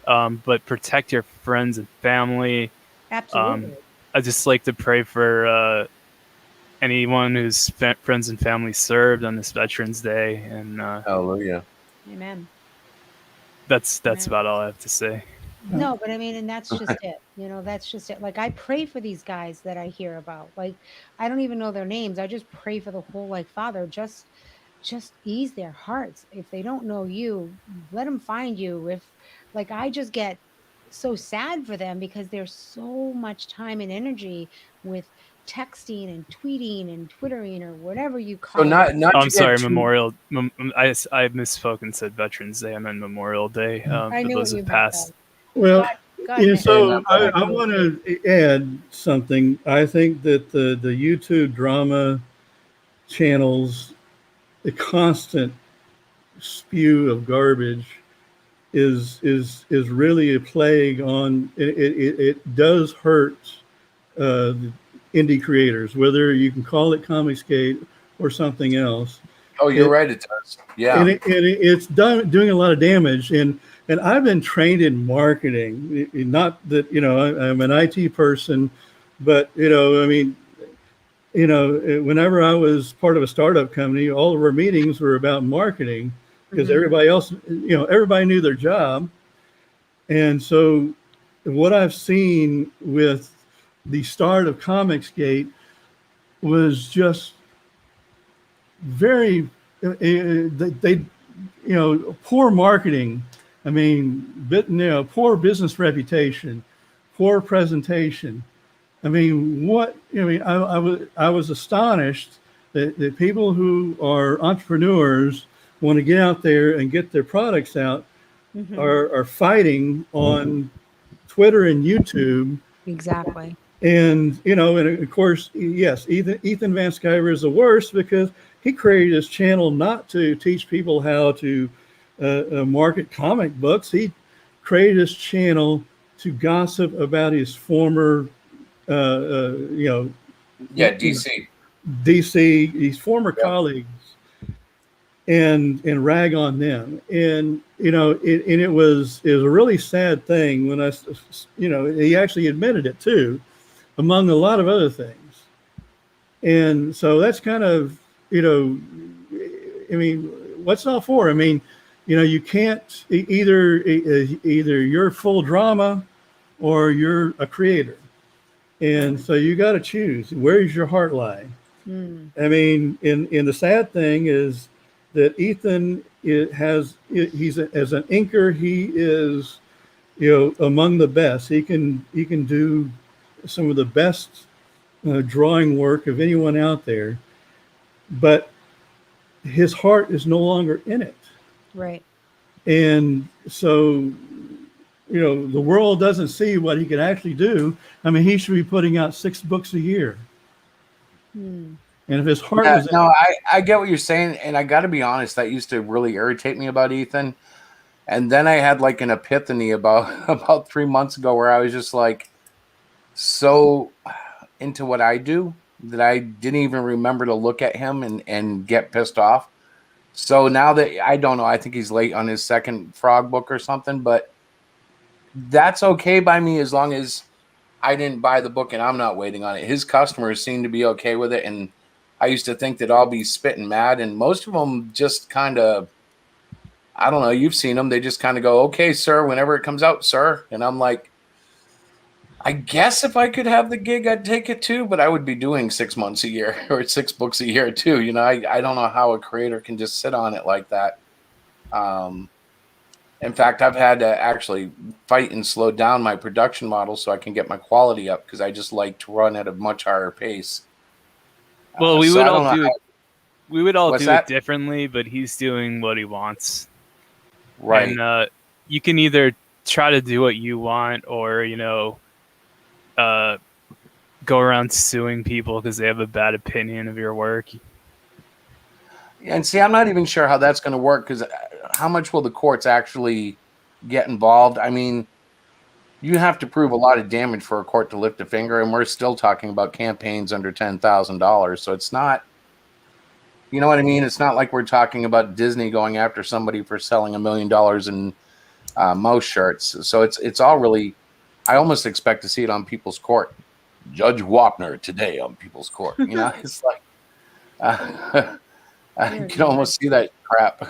but protect your friends and family. Absolutely. I just like to pray for anyone whose friends and family served on this Veterans Day, and Hallelujah. Amen. that's Amen. about all I have to say. No, but I mean, and that's just it. That's just it. Like I pray for these guys that I hear about. Like I don't even know their names. I just pray for the whole like Father, just ease their hearts. If they don't know you, let them find you. If like I just get so sad for them because there's so much time and energy with texting and tweeting and twittering or whatever you So call it. not Oh, to I'm get sorry, too, I misspoke and said Veterans Day. I meant Memorial Day I for knew those what who you meant. passed. Well, God yeah, meant so God I meant want it. to add something. I think that the YouTube drama channels, the constant spew of garbage is really a plague on it does hurt the indie creators, whether you can call it Comicsgate or something else. oh, you're It, right, it does. Yeah. it's doing a lot of damage. And I've been trained in marketing. Not that I'm an IT person, but I mean, whenever I was part of a startup company, all of our meetings were about marketing because Mhm. everybody else, everybody knew their job. And so what I've seen with the start of Comicsgate was just very, they poor marketing. I mean, poor business reputation, poor presentation. I mean, I was astonished that people who are entrepreneurs want to get out there and get their products out Mhm. are fighting on Twitter and YouTube. Exactly. And, and of course, yes, Ethan Van Sciver is the worst because he created this channel not to teach people how to market comic books. He created this channel to gossip about his former, Yeah, DC. DC, his former Yep. colleagues, and rag on them. And it was a really sad thing when he actually admitted it too, among a lot of other things. And so that's kind of, I mean, what's not for? I mean, you can't either you're full drama or you're a creator. And so you got to choose. Where's your heart lie? Mm. I mean, in the sad thing is that Ethan as an inker, he is, among the best. He can do some of the best drawing work of anyone out there, but his heart is no longer in it. Right. And so, the world doesn't see what he can actually do. I mean, he should be putting out 6 books a year. Mm. And if his heart Yeah, was no, I get what you're saying, and I got to be honest, that used to really irritate me about Ethan. And then I had like an epiphany about 3 months ago where I was just like so into what I do that I didn't even remember to look at him and get pissed off. So now that I don't know, I think he's late on his second Frog book or something, but that's okay by me as long as I didn't buy the book and I'm not waiting on it. His customers seem to be okay with it, and I used to think that I'll be spitting mad, and most of them just kind of, I don't know, you've seen them, they just kind of go, okay, sir, whenever it comes out, sir. And I'm like, I guess if I could have the gig, I'd take it too, but I would be doing 6 months a year or 6 books a year too. I don't know how a creator can just sit on it like that. In fact, I've had to actually fight and slow down my production model so I can get my quality up because I just like to run at a much higher pace. Well, we so would I don't all know do how- it. We would all What's do that? it differently, but he's doing what he wants. Right. And you can either try to do what you want, or go around suing people because they have a bad opinion of your work. And see, I'm not even sure how that's going to work because how much will the courts actually get involved? I mean, you have to prove a lot of damage for a court to lift a finger, and we're still talking about campaigns under $10,000. So it's not, you know what I mean? It's not like we're talking about Disney going after somebody for selling $1 million in mouse shirts. So it's all really, I almost expect to see it on People's Court. Judge Wapner today on People's Court. It's like, I Dear can almost see that crap.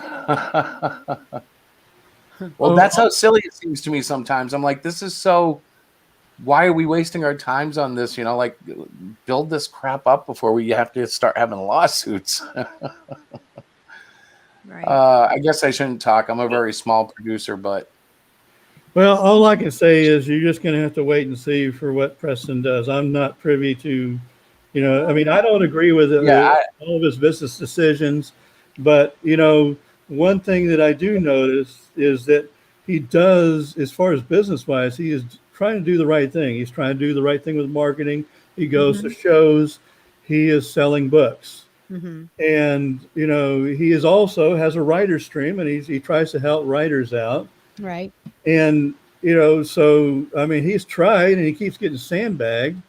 Well, Oh, that's how silly it seems to me sometimes. I'm like, this is so, why are we wasting our times on this? Like, build this crap up before we have to start having lawsuits. Right. I guess I shouldn't talk. I'm a very small producer, but well, all I can say is you're just going to have to wait and see for what Preston does. I'm not privy to, I mean, I don't agree with Yeah, all of his business decisions, but, one thing that I do notice is that he does, as far as business wise, he is trying to do the right thing. He's trying to do the right thing with marketing. He goes to shows. He is selling books. Mm-hmm. And, he is also has a writer's stream, and he tries to help writers out. Right. And, so, I mean, he's tried and he keeps getting sandbagged.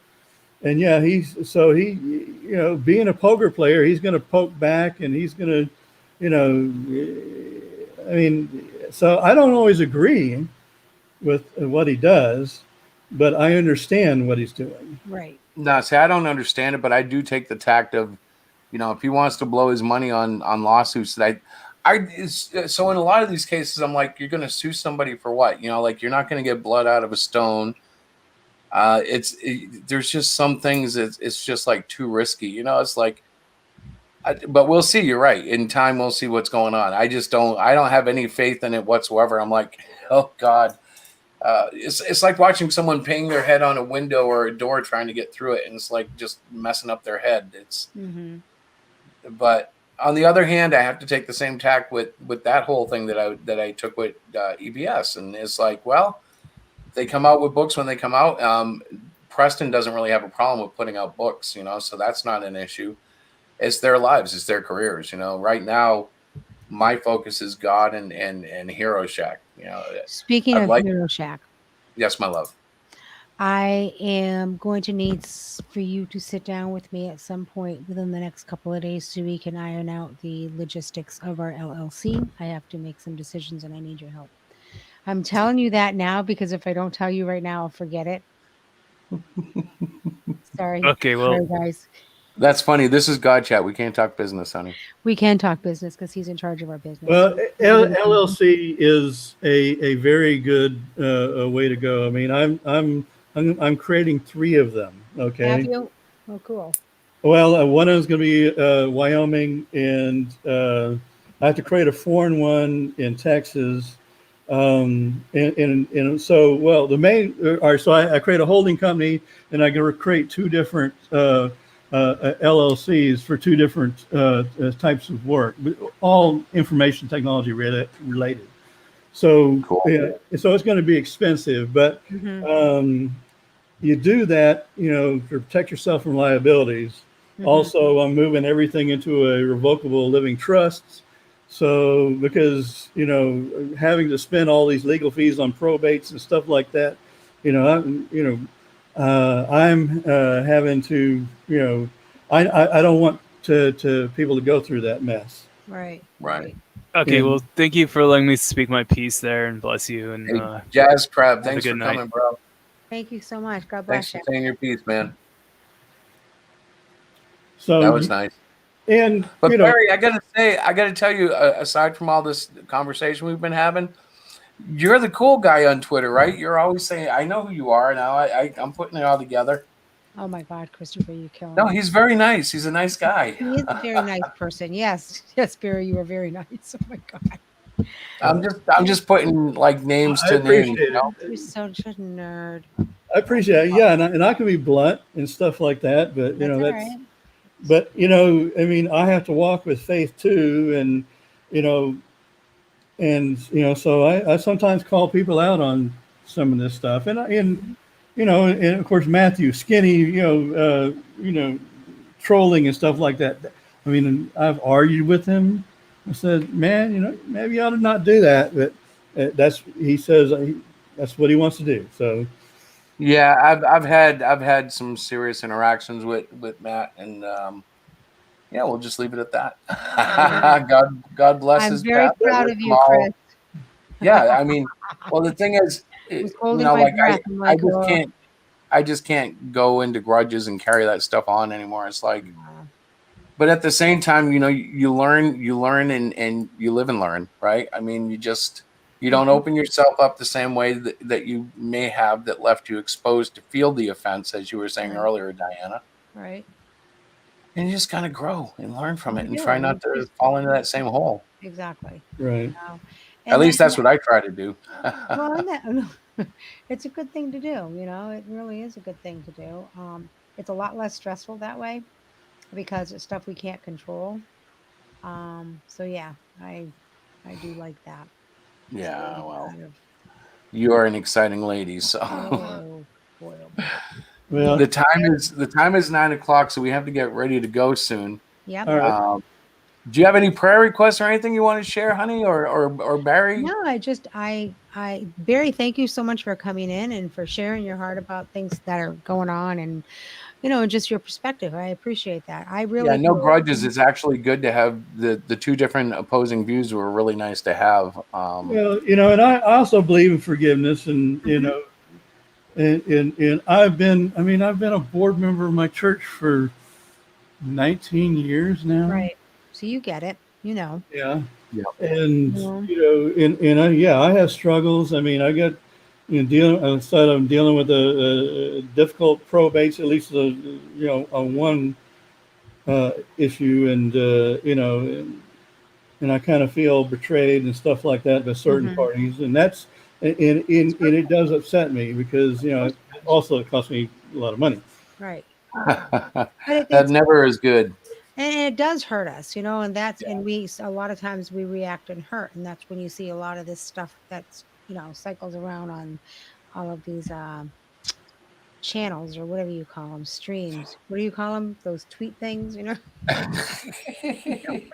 And yeah, being a poker player, he's going to poke back and he's going to, I mean, so I don't always agree with what he does, but I understand what he's doing. Right. no, see, I don't understand it, but I do take the tact of, if he wants to blow his money on lawsuits, so in a lot of these cases, I'm like, you're going to sue somebody for what? Like, you're not going to get blood out of a stone. There's just some things it's just like too risky. It's like, But we'll see. You're right. In time, we'll see what's going on. I just don't. I don't have any faith in it whatsoever. I'm like, oh God. It's like watching someone bang their head on a window or a door trying to get through it, and it's like just messing up their head. But on the other hand, I have to take the same tack with that whole thing that I took with EBS, and it's like, well, they come out with books when they come out. Preston doesn't really have a problem with putting out books, so that's not an issue. It's their lives, it's their careers. Right now, my focus is God and Hero Shack. Speaking I'd of like- Hero Shack, Yes, my love. I am going to need for you to sit down with me at some point within the next couple of days so we can iron out the logistics of our LLC. I have to make some decisions and I need your help. I'm telling you that now because if I don't tell you right now, I'll forget it. Sorry. Okay, well, Sorry, guys. That's funny. This is God Chat. We can't talk business, honey. We can talk business because he's in charge of our business. Well, LLC is a very good way to go. I mean, I'm creating 3 of them. Okay. Have you? Oh, cool. Well, one of them is going to be Wyoming, and I have to create a foreign one in Texas. And so, well, the main, so I create a holding company, and I can create 2 different LLCs for 2 different types of work, all information technology related. So, Cool. so it's going to be expensive, but you do that, to protect yourself from liabilities. Also, I'm moving everything into a revocable living trust. So, because, having to spend all these legal fees on probates and stuff like that, I'm having to, I don't want to people to go through that mess. Right. okay, And- well, thank you for letting me speak my piece there, and bless you. And Hey, Jazz Crab, a thanks good for night. coming, bro. Thank you so much. God Thanks bless for you. saying your piece, man. So That was nice. And But Barry, I gotta tell you, aside from all this conversation we've been having, you're the cool guy on Twitter, right? You're always saying, "I know who you are." Now I'm putting it all together. Oh my God, Christopher, you killing No, me. he's very nice. He's a nice guy. He is a very nice person. Yes, Barry, you are very nice. Oh my God, I'm just putting like names I to names. appreciate it. you're such a nerd. I appreciate it. Yeah, and I can be blunt and stuff like that, but That's all that's right. but I mean, I have to walk with faith too, and so I sometimes call people out on some of this stuff, and of course Matthew Skinny, trolling and stuff like that. I mean, I've argued with him. I said, man, maybe you ought to not do that, but he says that's what he wants to do. So. Yeah, I've had some serious interactions with Matt, and yeah, we'll just leave it at that. God bless I'm his very path. proud Wish of him you, all- Chris. Yeah, I mean, well, the thing is, I was holding my breath. I'm like, oh. I just can't go into grudges and carry that stuff on anymore. It's like, but at the same time, you learn and you live and learn, right? I mean, you don't open yourself up the same way that you may have that left you exposed to feel the offense, as you were saying Right. earlier, Diana. Right. And you just kind of grow and learn from it and You try do. not to fall into that same hole. Exactly. Right. At least that's what I try to do. Well, it's a good thing to do. It really is a good thing to do. It's a lot less stressful that way because it's stuff we can't control. So yeah, I do like that. Yeah, So, well, kind of, you are an exciting lady, so oh, boy, oh boy. Well, the time is 9 o'clock, so we have to get ready to go soon. Yep. all right. Do you have any prayer requests or anything you want to share, honey, or Barry? No, I Barry, thank you so much for coming in and for sharing your heart about things that are going on and just your perspective. I appreciate that. I really Yeah, no feel- grudges. It's actually good to have the 2 different opposing views were really nice to have. Well, and I also believe in forgiveness, and and I've been a board member of my church for 19 years now. Right. So you get it. Yeah. Yeah. And Yeah. I have struggles. I mean, I got I'm dealing with a difficult probates, at least on one issue, and and I kind of feel betrayed and stuff like that by certain Mhm. parties, and that's and it does upset me because it also costs me a lot of money. Right. But That never is good. and it does hurt us, and that's Yeah. and we a lot of times we react and hurt, and that's when you see a lot of this stuff that's cycles around on all of these channels or whatever you call them, streams. What do you call them? Those tweet things, what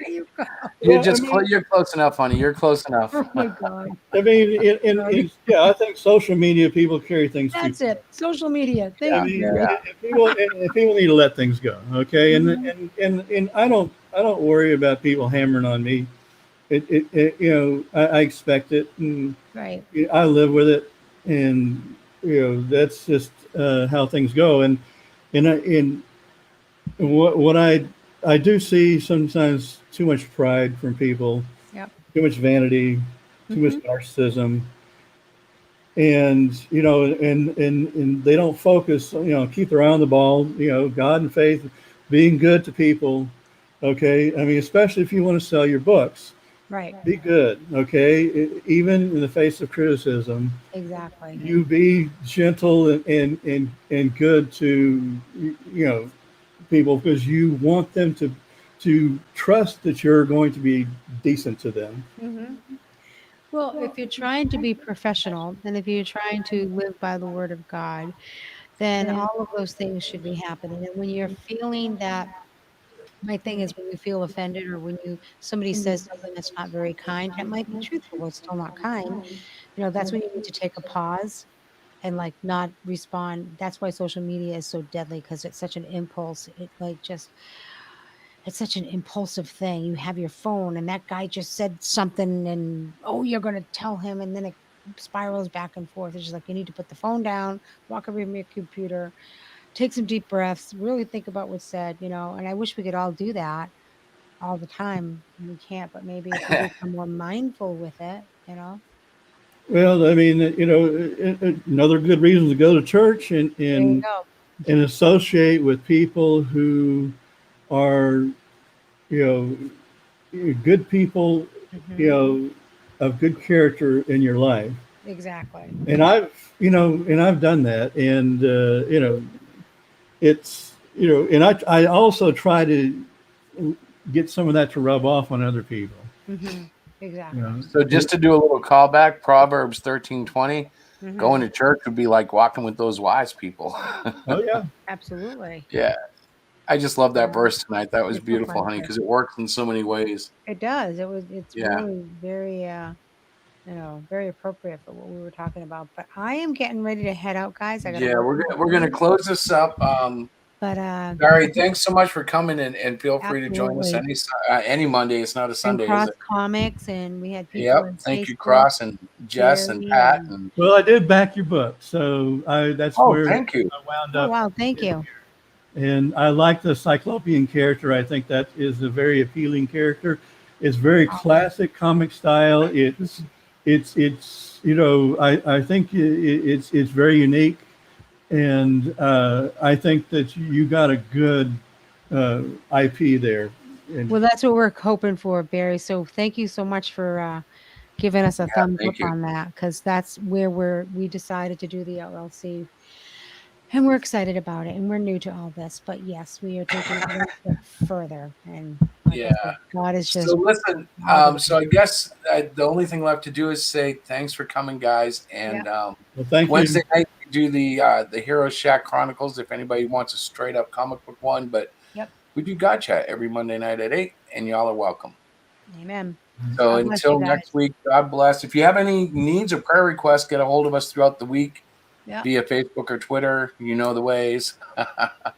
do you call? Well, I mean, You're close enough, honey. You're close enough. Oh my God. I mean, Sorry. yeah, I think social media people carry things too That's far. it. Social media. I Thank you, mean, Gary. and people need to let things go, okay? Mhm. And I don't worry about people hammering on me. I expect it, and Right. I live with it, and that's just how things go. And what I do see sometimes too much pride from people, Yep. too much vanity, too much Mhm. narcissism, and and they don't focus, keep their eye on the ball, God and faith, being good to people. Okay, I mean, especially if you want to sell your books, Right. be good. Okay, even in the face of criticism, Exactly. you be gentle and good to people, because you want them to trust that you're going to be decent to them. Mhm. Well, if you're trying to be professional and if you're trying to live by the word of God, then all of those things should be happening. And when you're feeling that, my thing is when you feel offended or when somebody says something that's not very kind, that might be truthful, but it's still not kind. That's when you need to take a pause and like not respond. That's why social media is so deadly because it's such an impulse. It's such an impulsive thing. You have your phone and that guy just said something and oh, you're going to tell him, and then it spirals back and forth. It's just like you need to put the phone down, walk away from your computer, take some deep breaths, really think about what's said. And I wish we could all do that all the time. We can't, but maybe if we become more mindful with it. Well, I mean, another good reason to go to church and There you and go. and associate with people who are, good people, you Hmm. know, of good character in your life. Exactly. And I've done that, and it's and I also try to get some of that to rub off on other people. Hmm. You Exactly. know, So just to do a little callback, Proverbs 13:20, Hmm. going to church would be like walking with those wise people. oh yeah, Absolutely. Yeah. I just love that Yeah. verse tonight. That was It's so beautiful, honey, precious. because it works in so many ways. It does. It's Yeah. really very, very appropriate for what we were talking about. But I am getting ready to head out, guys. I got to Yeah, work we're on gonna my we're gonna food. close this up. But Barry, thanks so much for coming in, and feel free to join us absolutely. any Monday. It's not a And Sunday, is Cross it? Comics, and we had people Yep. in Thank you, Facebook, Cross and Jess and Jerry, Pat and and well, I did back your book, so that's oh, where thank you. I wound oh up. wow, thank you. And I like the Cyclopean character. I think that is a very appealing character. It's very Awesome. classic comic style. It's I think it's very unique, and I think that you got a good uh, IP there. And Well, that's what we're hoping for, Barry. So thank you so much for giving us a Yeah, thumbs up thank you. on that, because that's where we decided to do the LLC. And we're excited about it, and we're new to all this, but yes, we are taking it one step further. And like I Yeah. said, God is So just listen, marvelous. so I guess the only thing left to do is say thanks for coming, guys. Yeah. And well, thank you. Wednesday night we do the Hero Shack Chronicles. If anybody wants a straight up comic book one, but Yep. we do God Chat every Monday night at 8, and y'all are welcome. Amen. So God bless you until next guys. week, God bless. If you have any needs or prayer requests, get a hold of us throughout the week Yep. via Facebook or Twitter. You know the ways.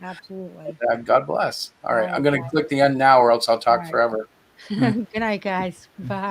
Absolutely. God bless. All All right, I'm right, going to guys. click the end now, or else I'll All talk right. forever. Good night, guys. Bye.